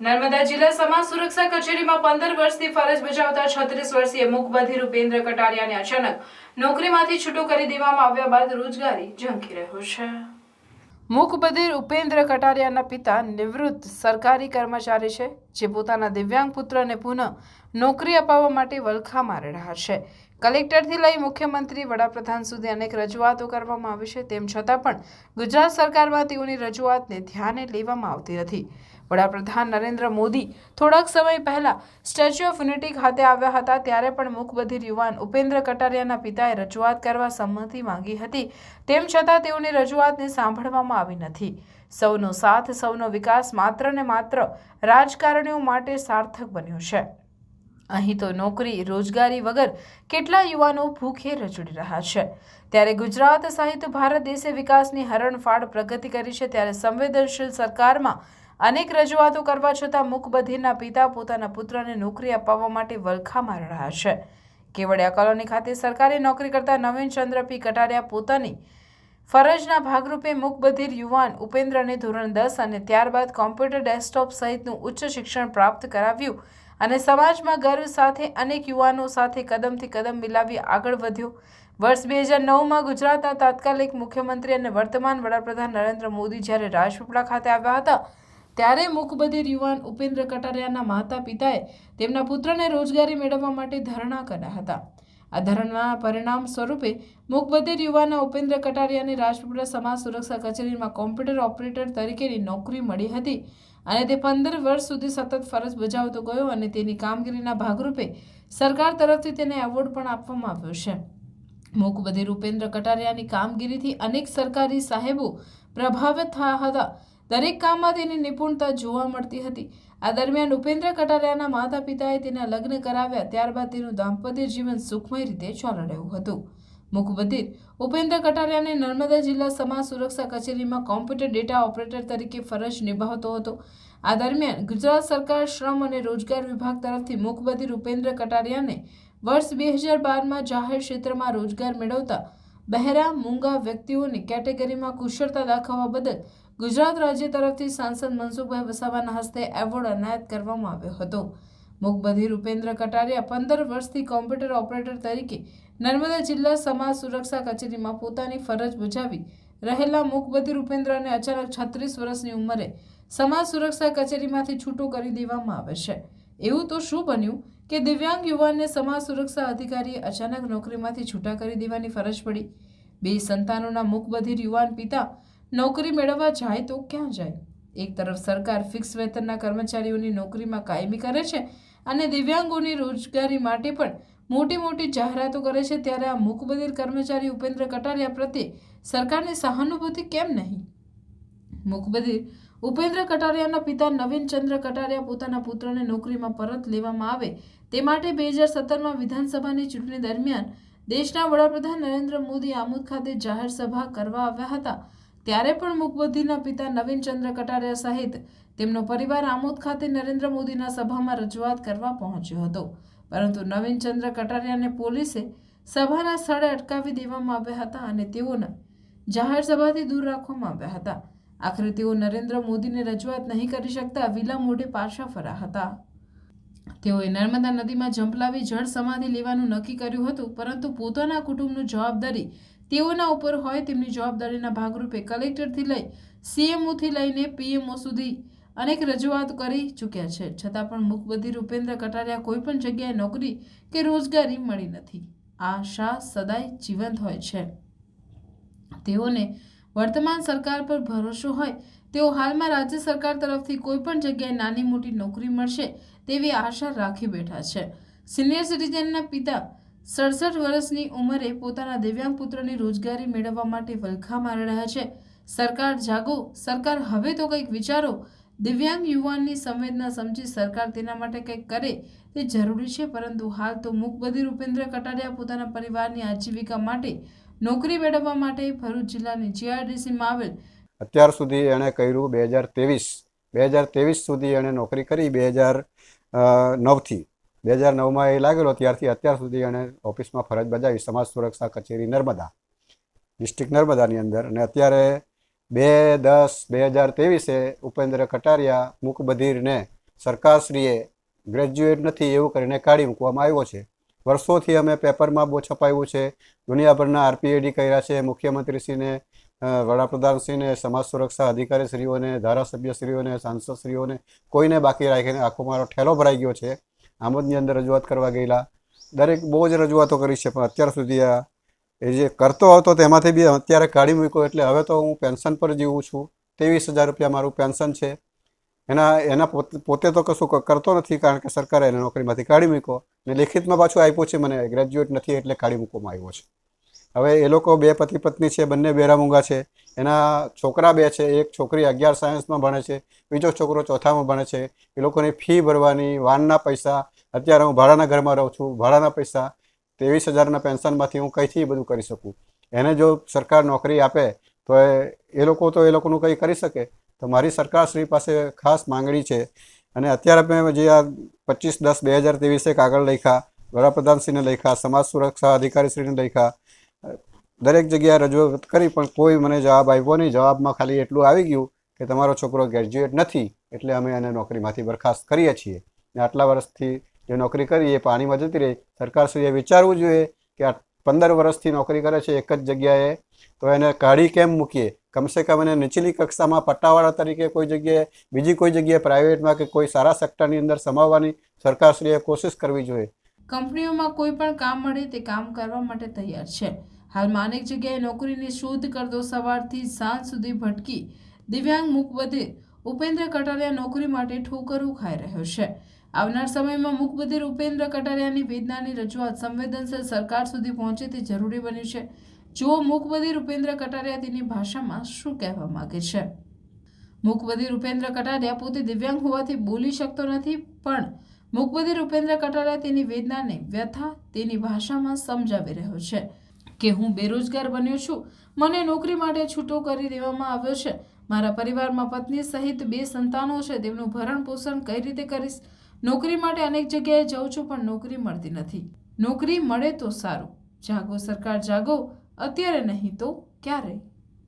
નર્મદા જિલ્લા સમાજ સુરક્ષા કચેરીમાં 15 વર્ષથી ફરજ બજાવતા 36 વર્ષીય મૂકબધિર ઉપેન્દ્ર કટારિયાને અચાનક નોકરીમાંથી છૂટો કરી દેવામાં આવ્યા બાદ રોજગારી ઝંખી રહ્યો છે। મૂકબધિર ઉપેન્દ્ર કટારિયાના પિતા નિવૃત્ત સરકારી કર્મચારી છે, જે પોતાના દિવ્યાંગ પુત્રને પુનઃ નોકરી અપાવવા માટે વલખા મારી રહ્યા છે। કલેક્ટરથી લઈ મુખ્યમંત્રી વડાપ્રધાન સુધી અનેક રજૂઆતો કરવામાં આવી છે, તેમ છતાં પણ ગુજરાત સરકારમાં તેઓની રજૂઆતને ધ્યાને લેવામાં આવતી નથી। વડાપ્રધાન નરેન્દ્ર મોદી થોડાક સમય પહેલા સ્ટેચ્યુ ઓફ યુનિટી ખાતે આવ્યા હતા, ત્યારે પણ મૂકબધિર યુવાન ઉપેન્દ્ર કટારિયાના પિતાએ રજૂઆત કરવા સંમતિ માંગી હતી, તેમ છતાં તેઓની રજૂઆતને સાંભળવામાં આવી નથી। સૌનો સાથ, સૌનો વિકાસ માત્ર ને માત્ર રાજકારણીઓ માટે સાર્થક બન્યો છે। અહીં તો નોકરી રોજગારી વગર કેટલા યુવાનો ભૂખે રજડી રહ્યા છે। ત્યારે ગુજરાત સહિત ભારત દેશે વિકાસની હરણફાળ પ્રગતિ કરી છે, ત્યારે સંવેદનશીલ સરકારમાં અનેક રજૂઆતો કરવા છતાં મૂકબધિરના પિતા પોતાના પુત્રને નોકરી અપાવવા માટે વલખા મારી રહ્યા છે। કેવડિયા કોલોની ખાતે સરકારી નોકરી કરતા નવીન ચંદ્ર પી કટારિયા પોતાની ફરજના ભાગરૂપે મૂકબધિર યુવાન ઉપેન્દ્રને ધોરણ 10 અને ત્યારબાદ કોમ્પ્યુટર ડેસ્કટોપ સહિતનું ઉચ્ચ શિક્ષણ પ્રાપ્ત કરાવ્યું અને સમાજમાં ગર્વ સાથે અનેક યુવાનો સાથે કદમથી કદમ મિલાવી આગળ વધ્યો। વર્ષ 2009માં ગુજરાતના તાત્કાલિક મુખ્યમંત્રી અને વર્તમાન વડાપ્રધાન નરેન્દ્ર મોદી જ્યારે રાજપીપળા ખાતે આવ્યા હતા, ત્યારે મૂકબધિર યુવાન ઉપેન્દ્ર કટારિયાના માતા પિતાએ તેમના પુત્રને રોજગારી મેળવવા માટે ધરણા કર્યા હતા। આ ધરણાના પરિણામ સ્વરૂપે મૂકબધિર યુવાન ઉપેન્દ્ર કટારિયાને રાજપીપળા સમાજ સુરક્ષા કચેરીમાં કોમ્પ્યુટર ઓપરેટર તરીકેની નોકરી મળી હતી અને તે 15 વર્ષ સુધી સતત ફરજ બજાવતો ગયો અને તેની કામગીરીના ભાગરૂપે સરકાર તરફથી તેને એવોર્ડ પણ આપવામાં આવ્યો છે। મૂકબધિર ઉપેન્દ્ર કટારિયાની કામગીરીથી અનેક સરકારી સાહેબો પ્રભાવિત થયા હતા। દરેક કામમાં તેની નિપુણતા જોવા મળતી હતી। આ દરમિયાન ઉપેન્દ્ર કટારિયાના માતા પિતાએ તેના લગ્ન કરાવ્યા, ત્યારબાદ તેનું દાંપત્ય જીવન સુખમય રીતે ચાલી રહ્યું હતું। મૂકબધિર ઉપેન્દ્ર કટારિયાને નર્મદા જિલ્લા સમાજ સુરક્ષા કચેરીમાં કોમ્પ્યુટર ડેટા ઓપરેટર તરીકે ફરજ નિભાવતો હતો। આ દરમિયાન ગુજરાત સરકાર શ્રમ અને રોજગાર વિભાગ તરફથી મૂકબધિર ઉપેન્દ્ર કટારિયાને વર્ષ 2012માં જાહેર ક્ષેત્રમાં રોજગાર મેળવતા બહેરા મૂંગા વ્યક્તિઓની કેટેગરીમાં કુશળતા દાખવવા બદલ ગુજરાત રાજ્ય તરફથી સાંસદ મનસુખભાઈ વસાવાના હસ્તે એવોર્ડ એનાયત કરવામાં આવ્યો હતો। મૂકબધિર ઉપેન્દ્ર કટારિયા 15 વર્ષથી કોમ્પ્યુટર ઓપરેટર તરીકે નર્મદા જિલ્લા સમાજ સુરક્ષા કચેરીમાં પોતાની ફરજ બજાવી રહેલા મૂકબધિર ઉપેન્દ્રને અચાનક 36 વર્ષની ઉંમરે સમાજ સુરક્ષા કચેરીમાંથી છૂટો કરી દેવામાં આવે છે। એવું તો શું બન્યું કે દિવ્યાંગ યુવાનને સમાજ સુરક્ષા અધિકારીએ અચાનક નોકરીમાંથી છૂટા કરી દેવાની ફરજ પડી? 2 સંતાનોના મૂકબધિર યુવાન પિતા નોકરી મેળવવા જાય તો ક્યાં જાય? એક તરફ સરકાર ફિક્સ વેતનના કર્મચારીઓની નોકરીમાં કાયમી કરે છે અને દિવ્યાંગોની રોજગારી માટે પણ મોટી મોટી જાહેરાતો કરે છે, ત્યારે આ મૂકબધિર કર્મચારી ઉપેન્દ્ર કટારિયા પ્રત્યે સરકારની સહાનુભૂતિ કેમ નહીં? મૂકબધિર ઉપેન્દ્ર કટારિયાના પિતા નવીન ચંદ્ર કટારિયા પોતાના પુત્રને નોકરીમાં પરત લેવામાં આવે તે માટે 2017માં વિધાનસભાની ચૂંટણી દરમિયાન દેશના વડાપ્રધાન નરેન્દ્ર મોદી આમોદ ખાતે જાહેર સભા કરવા આવ્યા હતા, ત્યારે પણ મૂકબધિરના પિતા નવીન ચંદ્ર કટારિયા સહિત તેમનો પરિવાર આમોદ ખાતે નરેન્દ્ર મોદીના સભામાં રજૂઆત કરવા પહોંચ્યો હતો, પરંતુ નવીન ચંદ્ર કટારિયાને પોલીસે સભાના સ્થળે અટકાવી દેવામાં આવ્યા હતા અને તેઓને જાહેર સભાથી દૂર રાખવામાં આવ્યા હતા। આખરે તેઓ નરેન્દ્ર મોદીને રજૂઆત નહીં કરી શકતા વિલા મોઢે પાછા ફર્યા હતા। તેઓએ નર્મદા નદીમાં ઝંપલાવી જળ સમાધિ લેવાનું નક્કી કર્યું હતું, પરંતુ પોતાના કુટુંબની જવાબદારી તેઓના ઉપર હોય તેમની જવાબદારીના ભાગરૂપે કલેક્ટરથી લઈ સીએમઓથી લઈને પીએમઓ સુધી અનેક રજૂઆત કરી ચૂક્યા છે, છતાં પણ મૂકબધિર ઉપેન્દ્ર કટારિયા કોઈ પણ જગ્યાએ નોકરી કે રોજગારી મળી નથી। આ આશા સદાય જીવંત હોય છે। તેઓને વર્તમાન સરકાર પર ભરોસો હોય તેઓ હાલમાં રાજ્ય સરકાર તરફથી કોઈ પણ જગ્યાએ નાની મોટી નોકરી મળશે તેવી આશા રાખી બેઠા છે। સિનિયર સિટીઝનના પિતા 67 વર્ષની ઉંમરે પોતાના દિવ્યાંગ પુત્રની રોજગારી મેળવવા માટે વલખા મારી રહ્યા છે। સરકાર જાગો, સરકાર હવે તો કંઈક વિચારો। દિવ્યાંગ યુવાનની સંવેદના સમજી સરકાર તેના માટે કંઈક કરે તે જરૂરી છે, પરંતુ હાલ તો મૂકબધિર ઉપેન્દ્ર કટારિયા પોતાના પરિવારની આજીવિકા માટે નોકરી મેળવવા માટે ભરૂચ જિલ્લાની જીઆરડીસીમાં આવેલ અત્યાર સુધી એણે કર્યું 2023 સુધી એણે નોકરી કરી। 2009થી 2009માં એ લાગેલો ત્યારથી અત્યાર સુધી એણે ઓફિસમાં ફરજ બજાવી સમાજ સુરક્ષા કચેરી નર્મદા ડિસ્ટ્રિક્ટ નર્મદાની અંદર, અને અત્યારે 2/10/2023 ઉપેન્દ્ર કટારિયા મૂકબધિરને સરકારશ્રીએ ગ્રેજ્યુએટ નથી એવું કરીને કાઢી મૂકવામાં આવ્યો છે. વર્ષોથી અમે પેપરમાં બહુ છપાયું છે, દુનિયાભરના RPAD કર્યા છે, મુખ્યમંત્રીશ્રીને, વડાપ્રધાનશ્રીને, સમાજ સુરક્ષા અધિકારીશ્રીઓને, ધારાસભ્યશ્રીઓને, સાંસદશ્રીઓને કોઈને બાકી રાખીને આખો મારો ઠેલો ભરાઈ ગયો છે. આમોદની અંદર રજૂઆત કરવા ગયેલા, દરેક બહુ જ રજૂઆતો કરી છે, પણ અત્યાર સુધી એ જે કરતો હતો તેમાંથી બી અત્યારે કાઢી મૂક્યો. એટલે હવે તો હું પેન્શન પર જીવું છું. 23,000 રૂપિયા મારું પેન્શન છે. એના પોતે તો કશું કરતો નથી, કારણ કે સરકારે એને નોકરીમાંથી કાઢી મૂક્યો ને લેખિતમાં પાછું આપ્યું છે મને ગ્રેજ્યુએટ નથી એટલે કાઢી મૂકવામાં આવ્યો છે. હવે એ લોકો 2 પતિ પત્ની છે, બંને બેરામૂંગા છે. એના છોકરા 2 છે, એક છોકરી 11 સાયન્સમાં ભણે છે, બીજો છોકરો 4થામાં ભણે છે. એ લોકોની ફી ભરવાની, વાનના પૈસા, અત્યારે હું ભાડાના ઘરમાં રહું છું, ભાડાના પૈસા, 23,000ના પેન્શનમાંથી હું કંઈથી બધું કરી શકું. એને જો સરકાર નોકરી આપે તો એ લોકોનું કંઈ કરી શકે. તો મારી સરકારશ્રી પાસે ખાસ માંગણી છે. અને અત્યારે મેં જે આ 25/10/2023 કાગળ લખ્યા, વડાપ્રધાનશ્રીને લખ્યા, સમાજ સુરક્ષા અધિકારીશ્રીને લખ્યા, દરેક જગ્યાએ રજૂઆત કરી, પણ કોઈ મને જવાબ આપ્યો નહીં. જવાબમાં ખાલી એટલું આવી ગયું કે તમારો છોકરો ગ્રેજ્યુએટ નથી એટલે અમે એને નોકરીમાંથી બરખાસ્ત કરીએ છીએ. ને આટલા વર્ષથી જે નોકરી કરી એ પાણીમાં જતી રહી. સરકારશ્રીએ વિચારવું જોઈએ કે આ 15 વર્ષથી નોકરી કરે છે એક જ જગ્યાએ, તો એને કાઢી કેમ મૂકીએ? કમસે કમ એને નીચલી કક્ષામાં પટ્ટાવાળા તરીકે કોઈ જગ્યાએ, બીજી કોઈ જગ્યાએ પ્રાઇવેટમાં કે કોઈ સારા સેક્ટરની અંદર સમાવવાની સરકારશ્રીએ કોશિશ કરવી જોઈએ. કંપનીઓમાં કોઈ પણ કામ મળે તે કામ કરવા માટે તૈયાર છે. હાલમાં અનેક જગ્યાએ નોકરીની શોધ કરતો સવારથી સાંજ સુધી ભટકી દિવ્યાંગ મૂકબધિર ઉપેન્દ્ર કટારિયા નોકરી માટે ઠોકરો ખાઈ રહ્યો છે. આવનાર સમયમાં મૂકબધિર ઉપેન્દ્ર કટારિયાની વેદનાની રજૂઆત સંવેદનશીલ સરકાર સુધી પહોંચે તે જરૂરી બન્યું છે. જુઓ મૂકબધિર ઉપેન્દ્ર કટારિયા તેની ભાષામાં શું કહેવા માંગે છે. મૂકબધિર ઉપેન્દ્ર કટારિયા પોતે દિવ્યાંગ હોવાથી બોલી શકતો નથી, પણ મૂકબધિર ઉપેન્દ્ર કટારિયા તેની વેદનાને, વ્યથા તેની ભાષામાં સમજાવી રહ્યો છે કે હું બેરોજગાર બન્યો છું, મને નોકરી માટે છૂટો કરી દેવામાં આવ્યો છે, મારા પરિવારમાં પત્ની સહિત 2 સંતાનો છે, તેમનું ભરણ પોષણ કઈ રીતે કરીશ? નોકરી માટે અનેક જગ્યાએ જાઉં છું પણ નોકરી મળતી નથી. નોકરી મળે તો સારું. જાગો સરકાર જાગો, અત્યારે નહીં તો ક્યારે?